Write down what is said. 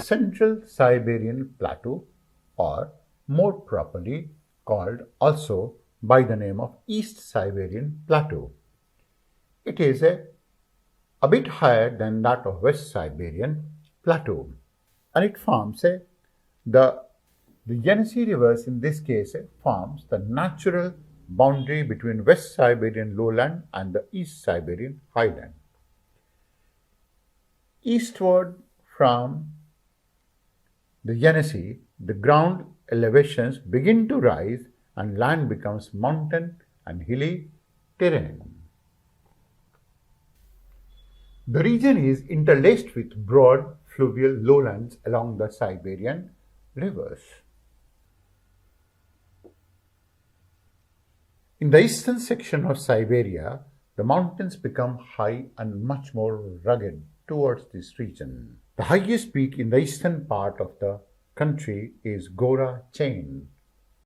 Central Siberian Plateau, or more properly called also by the name of East Siberian Plateau. It is a bit higher than that of West Siberian Plateau, and it forms the Yenisei rivers in this case forms the natural boundary between West Siberian lowland and the East Siberian highland. Eastward from the Yenisei, the ground elevations begin to rise and land becomes mountain and hilly terrain. The region is interlaced with broad fluvial lowlands along the Siberian rivers. In the eastern section of Siberia, the mountains become high and much more rugged towards this region. The highest peak in the eastern part of the country is Gora Chain,